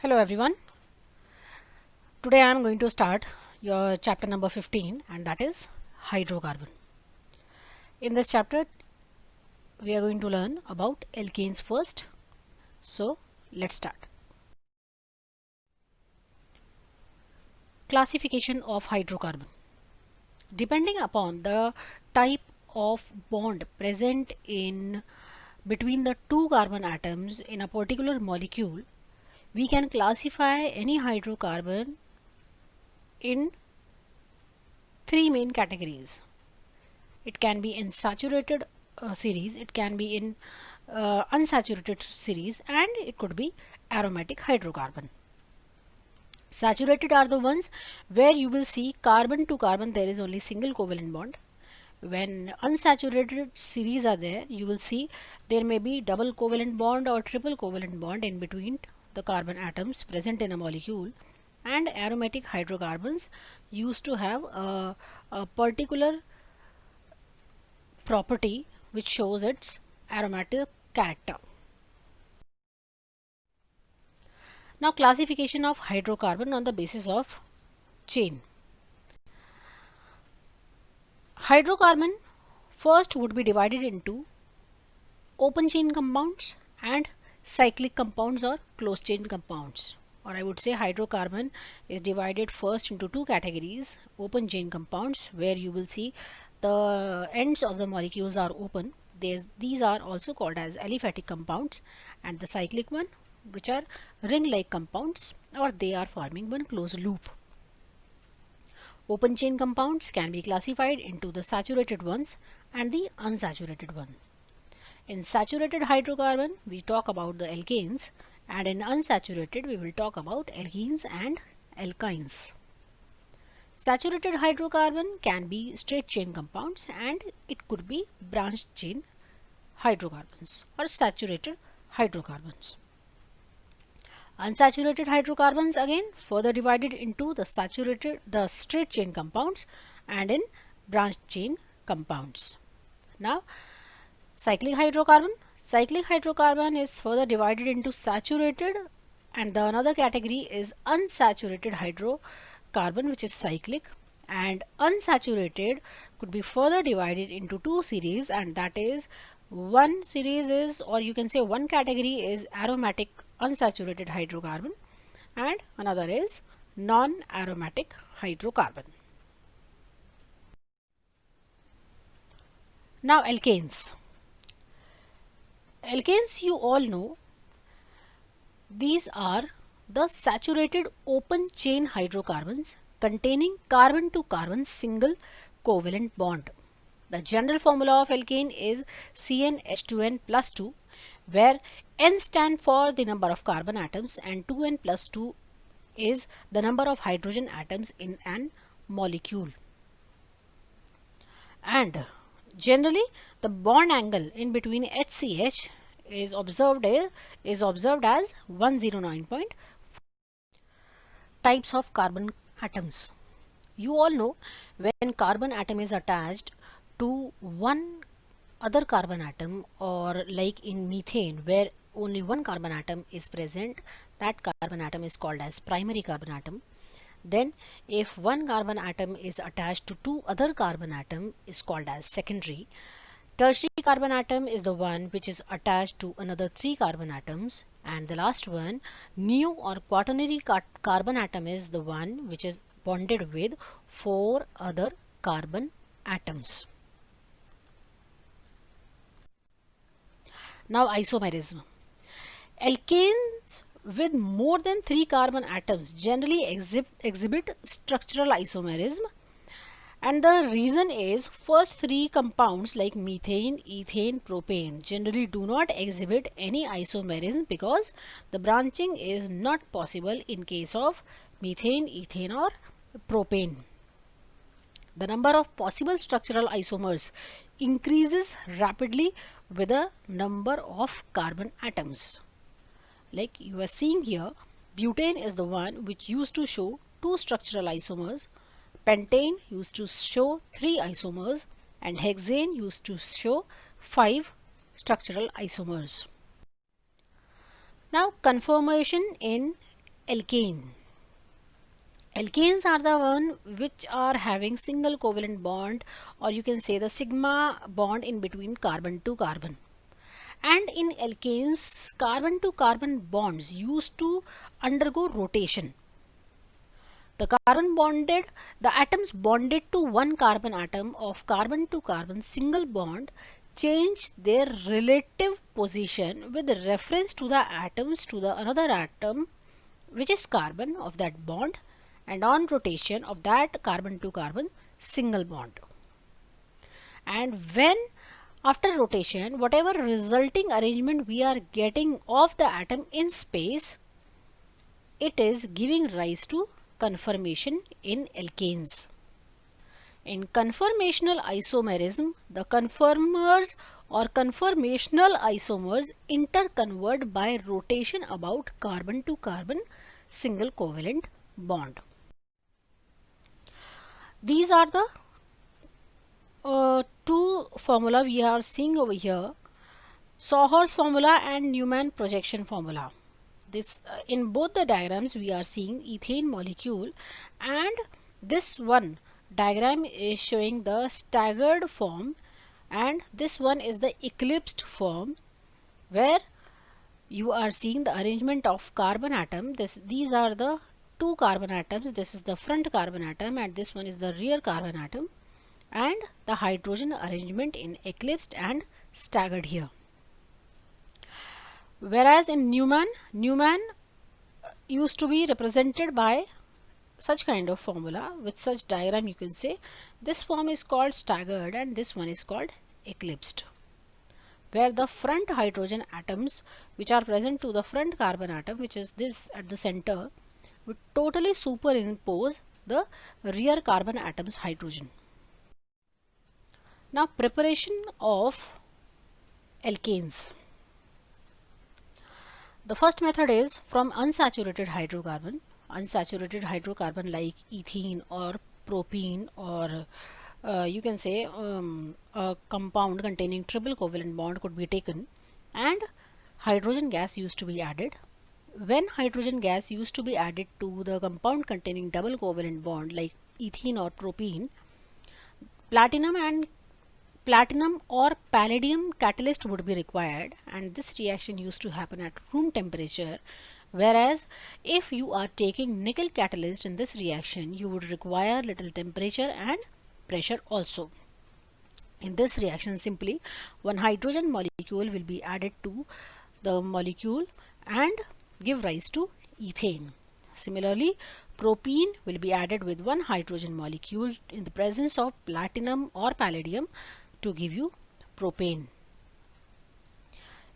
Hello everyone. Today I am going to start your chapter number 15, and that is hydrocarbon. In this chapter we are going to learn about alkanes first. So let's start. Classification of hydrocarbon. Depending upon the type of bond present in between the two carbon atoms in a particular molecule, we can classify any hydrocarbon in three main categories. It can be in saturated series, it can be in unsaturated series, and it could be aromatic hydrocarbon. Saturated are the ones where you will see carbon to carbon there is only single covalent bond. When unsaturated series are there, you will see there may be double covalent bond or triple covalent bond in between the carbon atoms present in a molecule. And aromatic hydrocarbons used to have a particular property which shows its aromatic character. Now, classification of hydrocarbon on the basis of chain. Hydrocarbon first would be divided into open chain compounds and cyclic compounds or closed chain compounds. Or I would say hydrocarbon is divided first into two categories: open chain compounds, where you will see the ends of the molecules are open. These are also called as aliphatic compounds, and the cyclic one, which are ring-like compounds, or they are forming one closed loop. Open chain compounds can be classified into the saturated ones and the unsaturated one. In saturated hydrocarbon, we talk about the alkanes, and in unsaturated, we will talk about alkenes and alkynes. Saturated hydrocarbon can be straight chain compounds, and it could be branched chain hydrocarbons or saturated hydrocarbons. Unsaturated hydrocarbons again further divided into the straight chain compounds and in branched chain compounds. Now, cyclic hydrocarbon is further divided into saturated, and the another category is unsaturated hydrocarbon, which is cyclic. And unsaturated could be further divided into two series, and that is one series is, or you can say one category is aromatic unsaturated hydrocarbon, and another is non-aromatic hydrocarbon. Now, alkanes. Alkanes, you all know, these are the saturated open chain hydrocarbons containing carbon to carbon single covalent bond. The general formula of alkane is CnH2n plus 2, where N stand for the number of carbon atoms and 2n plus 2 is the number of hydrogen atoms in an molecule. And generally, the bond angle in between HCH is observed as 109. Types of carbon atoms. You all know, when carbon atom is attached to one other carbon atom, or like in methane where only one carbon atom is present, that carbon atom is called as primary carbon atom. Then if one carbon atom is attached to two other carbon atom, is called as secondary. Tertiary carbon atom is the one which is attached to another three carbon atoms, and the last one, new or quaternary carbon atom, is the one which is bonded with four other carbon atoms. Now, isomerism. Alkanes with more than 3 carbon atoms generally exhibit structural isomerism, and the reason is first three compounds like methane, ethane, propane generally do not exhibit any isomerism because the branching is not possible in case of methane, ethane or propane. The number of possible structural isomers increases rapidly with the number of carbon atoms. Like you are seeing here, butane is the one which used to show 2 structural isomers, pentane used to show 3 isomers, and hexane used to show 5 structural isomers. Now, conformation in alkane. Alkanes are the one which are having single covalent bond, or you can say the sigma bond in between carbon to carbon. And in alkanes, carbon to carbon bonds used to undergo rotation. The atoms bonded to one carbon atom of carbon to carbon single bond change their relative position with reference to the atoms to the another atom which is carbon of that bond, and on rotation of that carbon to carbon single bond. And when after rotation, whatever resulting arrangement we are getting of the atom in space, it is giving rise to conformation in alkanes. In conformational isomerism, the conformers or conformational isomers interconvert by rotation about carbon to carbon single covalent bond. These are the two formula we are seeing over here, Sohor's formula and Newman projection formula. This in both the diagrams we are seeing ethane molecule, and this one diagram is showing the staggered form and this one is the eclipsed form, where you are seeing the arrangement of carbon atom. These are the two carbon atoms. This is the front carbon atom and this one is the rear carbon atom, and the hydrogen arrangement in eclipsed and staggered here. Whereas in Newman used to be represented by such kind of formula with such diagram. You can say this form is called staggered and this one is called eclipsed, where the front hydrogen atoms which are present to the front carbon atom, which is this at the center, would totally superimpose the rear carbon atom's hydrogen. Now preparation of alkanes. The first method is from unsaturated hydrocarbon. Unsaturated hydrocarbon like ethene or propene, or you can say a compound containing triple covalent bond could be taken and hydrogen gas used to be added. When hydrogen gas used to be added to the compound containing double covalent bond like ethene or propene, platinum or palladium catalyst would be required, and this reaction used to happen at room temperature. Whereas if you are taking nickel catalyst in this reaction, you would require little temperature and pressure also. In this reaction, simply one hydrogen molecule will be added to the molecule and give rise to ethane. Similarly, propene will be added with one hydrogen molecule in the presence of platinum or palladium to give you propane.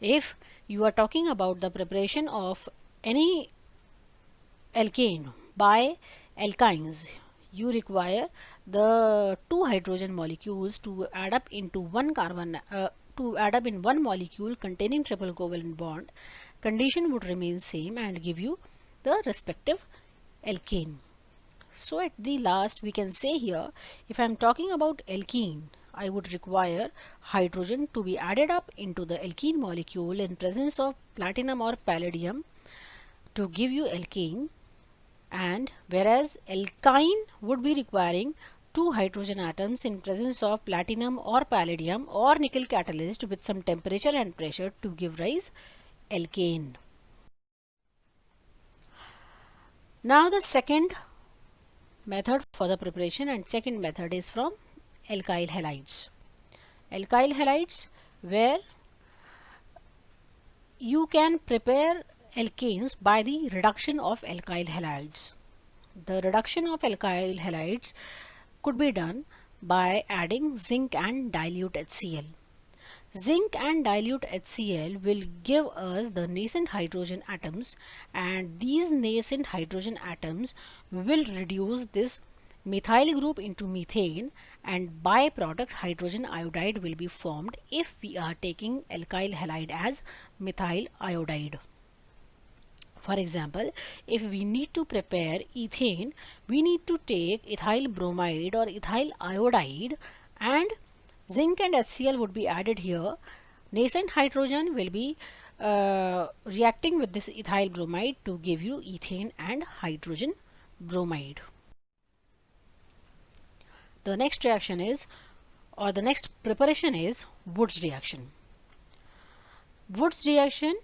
If you are talking about the preparation of any alkane by alkynes, you require the two hydrogen molecules to add up into one in one molecule containing triple covalent bond. Condition would remain same and give you the respective alkane. So at the last we can say here, if I am talking about alkene, I would require hydrogen to be added up into the alkene molecule in presence of platinum or palladium to give you alkane, and whereas alkyne would be requiring two hydrogen atoms in presence of platinum or palladium or nickel catalyst with some temperature and pressure to give rise alkane. Now the second method for the preparation, and second method is from alkyl halides. Alkyl halides, where you can prepare alkanes by the reduction of alkyl halides. The reduction of alkyl halides could be done by adding zinc and dilute HCl. Zinc and dilute HCl will give us the nascent hydrogen atoms, and these nascent hydrogen atoms will reduce this methyl group into methane, and byproduct hydrogen iodide will be formed if we are taking alkyl halide as methyl iodide. For example, if we need to prepare ethane, we need to take ethyl bromide or ethyl iodide, and zinc and HCl would be added here. Nascent hydrogen will be reacting with this ethyl bromide to give you ethane and hydrogen bromide. The next reaction is, or the next preparation is, Wood's reaction. Wood's reaction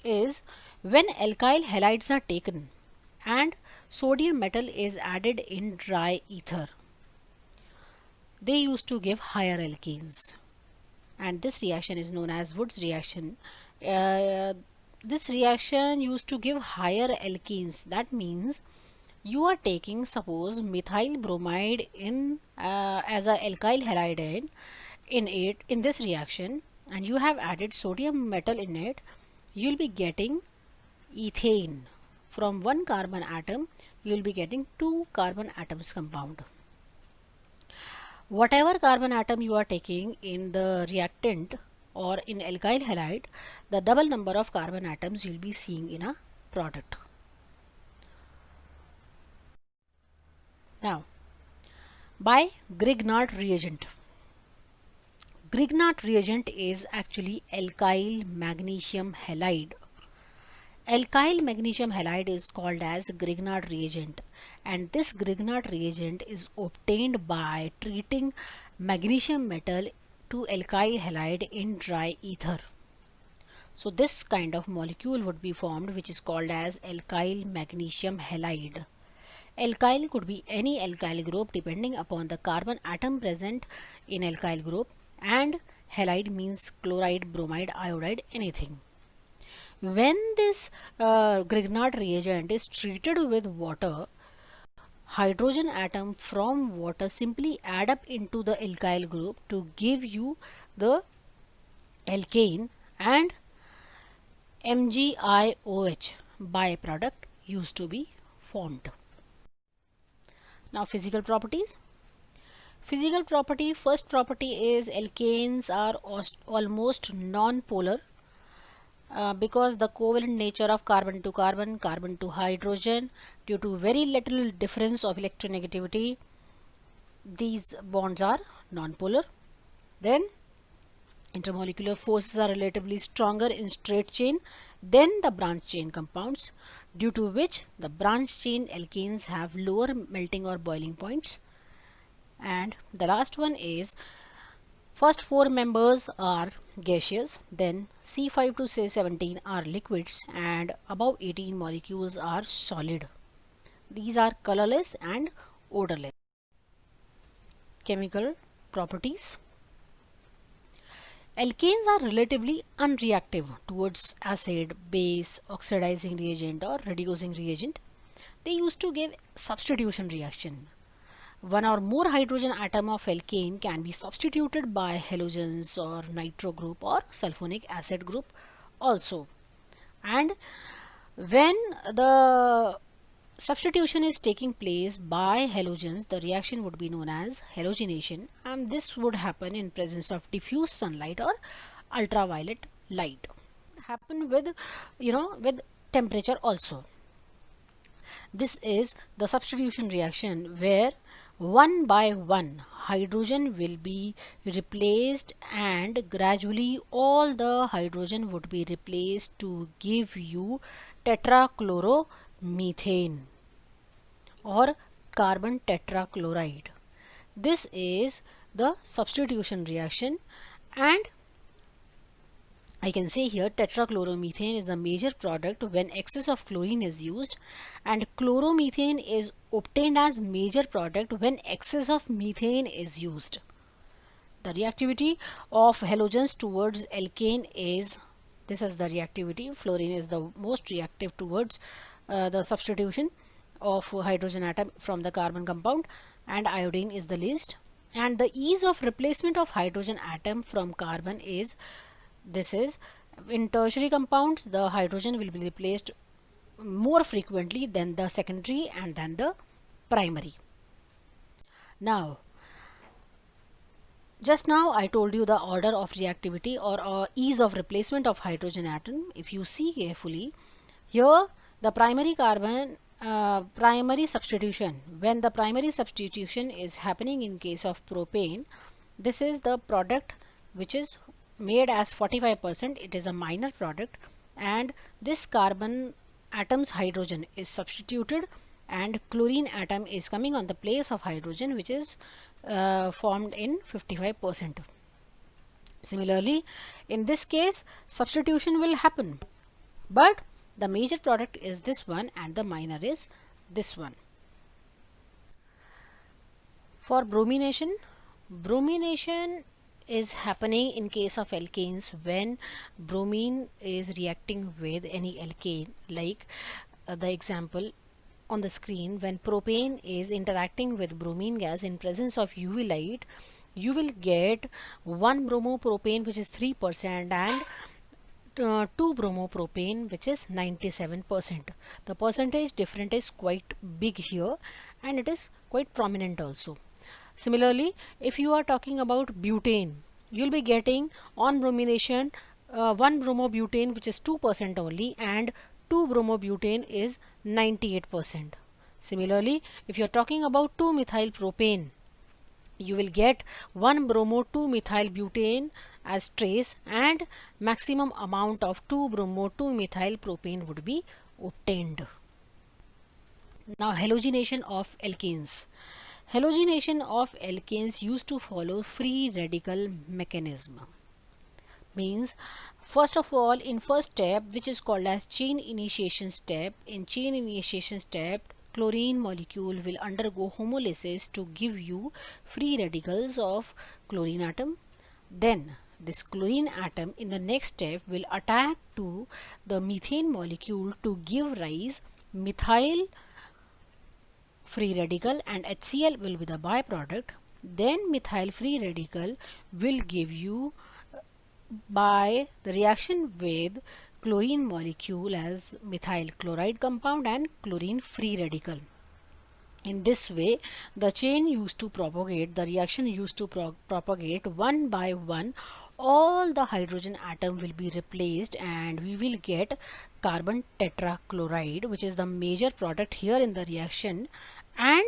is when alkyl halides are taken and sodium metal is added in dry ether. They used to give higher alkenes, and this reaction is known as Wood's reaction. This reaction used to give higher alkenes. That means you are taking, suppose, methyl bromide in as a alkyl halide in this reaction, and you have added sodium metal in it. You will be getting ethane. From one carbon atom you will be getting two carbon atoms compound. Whatever carbon atom you are taking in the reactant or in alkyl halide, the double number of carbon atoms you will be seeing in a product. Now, by Grignard reagent. Grignard reagent is actually alkyl magnesium halide. Alkyl magnesium halide is called as Grignard reagent, and this Grignard reagent is obtained by treating magnesium metal to alkyl halide in dry ether. So this kind of molecule would be formed, which is called as alkyl magnesium halide. Alkyl could be any alkyl group depending upon the carbon atom present in alkyl group, and halide means chloride, bromide, iodide, anything. When this Grignard reagent is treated with water, hydrogen atom from water simply add up into the alkyl group to give you the alkane, and MgIOH byproduct used to be formed. Now, physical properties. Physical property, first property is alkanes are almost non-polar because the covalent nature of carbon to carbon, carbon to hydrogen, due to very little difference of electronegativity, these bonds are non-polar. Then intermolecular forces are relatively stronger in straight chain than the branch chain compounds, due to which the branch chain alkanes have lower melting or boiling points. And the last one is, first four members are gaseous, then C5 to C17 are liquids, and above 18 molecules are solid. These are colorless and odorless. Chemical properties. Alkanes are relatively unreactive towards acid, base, oxidizing reagent or reducing reagent. They used to give substitution reaction. One or more hydrogen atom of alkane can be substituted by halogens or nitro group or sulfonic acid group also. And when the substitution is taking place by halogens, the reaction would be known as halogenation, and this would happen in presence of diffuse sunlight or ultraviolet light. Happen with with temperature also. This is the substitution reaction where one by one hydrogen will be replaced, and gradually all the hydrogen would be replaced to give you tetrachloromethane or carbon tetrachloride. This is the substitution reaction, and I can say here tetrachloromethane is the major product when excess of chlorine is used, and chloromethane is obtained as major product when excess of methane is used. The reactivity of halogens towards alkane is, this is the reactivity. Fluorine is the most reactive towards the substitution of hydrogen atom from the carbon compound, and iodine is the least. And the ease of replacement of hydrogen atom from carbon is, this is, in tertiary compounds the hydrogen will be replaced more frequently than the secondary and than the primary. Now, just now I told you the order of reactivity or ease of replacement of hydrogen atom. If you see carefully here, the primary carbon primary substitution, when the primary substitution is happening in case of propane, this is the product which is made as 45%, it is a minor product, and this carbon atom's hydrogen is substituted and chlorine atom is coming on the place of hydrogen, which is formed in 55%. Similarly, in this case, substitution will happen, but the major product is this one and the minor is this one. For bromination, bromination is happening in case of alkanes when bromine is reacting with any alkane, like the example on the screen. When propane is interacting with bromine gas in presence of UV light, you will get 1 bromopropane, which is 3%, and 2 bromopropane, which is 97%. The percentage difference is quite big here, and it is quite prominent also. Similarly, if you are talking about butane, you'll be getting on bromination 1 bromobutane, which is 2% only, and 2 bromobutane is 98%. Similarly, if you are talking about 2-methyl propane, you will get 1 bromo 2-methyl butane as trace, and maximum amount of 2 bromo 2-methyl propane would be obtained. Now, halogenation of alkanes. Halogenation of alkanes used to follow free radical mechanism. Means, first of all, in first step, which is called as chain initiation step, in chain initiation step, chlorine molecule will undergo homolysis to give you free radicals of chlorine atom. Then this chlorine atom in the next step will attack to the methane molecule to give rise methyl free radical, and HCl will be the byproduct. Then methyl free radical will give you by the reaction with chlorine molecule as methyl chloride compound and chlorine free radical. In this way, the chain used to propagate, the reaction used to propagate one by one. All the hydrogen atom will be replaced and we will get carbon tetrachloride, which is the major product here in the reaction. And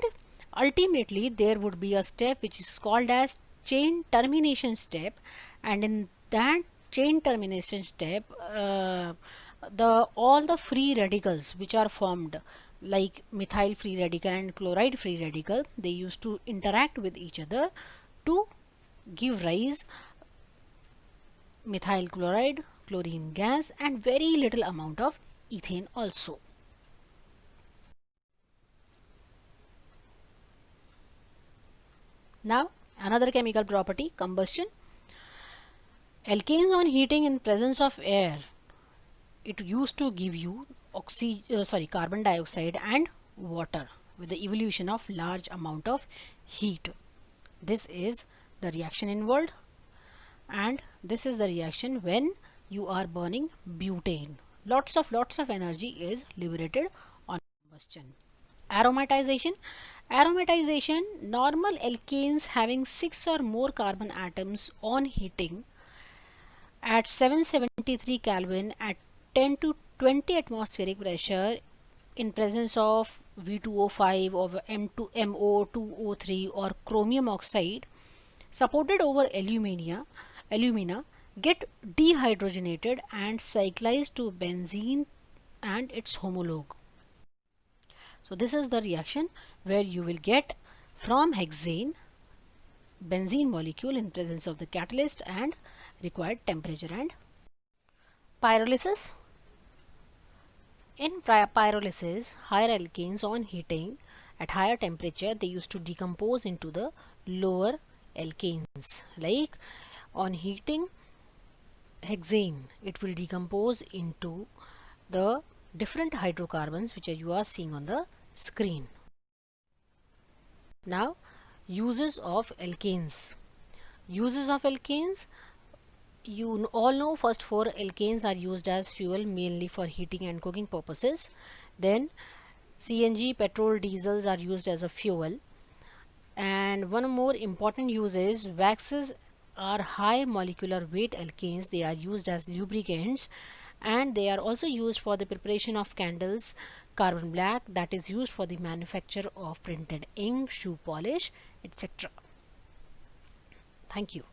ultimately there would be a step which is called as chain termination step, and in that chain termination step all the free radicals which are formed, like methyl free radical and chloride free radical, they used to interact with each other to give rise methyl chloride, chlorine gas, and very little amount of ethane also. Now, another chemical property, combustion. Alkanes on heating in presence of air, it used to give you carbon dioxide and water with the evolution of large amount of heat. This is the reaction involved, and this is the reaction when you are burning butane. Lots of energy is liberated on combustion. Aromatization. Aromatization, normal alkanes having 6 or more carbon atoms on heating at 773 Kelvin at 10 to 20 atmospheric pressure in presence of V2O5 or MO2O3 or chromium oxide supported over alumina get dehydrogenated and cyclized to benzene and its homologue. So this is the reaction where you will get from hexane benzene molecule in presence of the catalyst and required temperature. And pyrolysis. In pyrolysis, higher alkanes on heating at higher temperature, they used to decompose into the lower alkanes. Like on heating hexane, it will decompose into the different hydrocarbons which you are seeing on the screen. Now, uses of alkanes. Uses of alkanes, you all know first 4 alkanes are used as fuel mainly for heating and cooking purposes. Then CNG, petrol, diesels are used as a fuel. And one more important use is waxes are high molecular weight alkanes. They are used as lubricants, and they are also used for the preparation of candles, carbon black that is used for the manufacture of printed ink, shoe polish, etc. Thank you.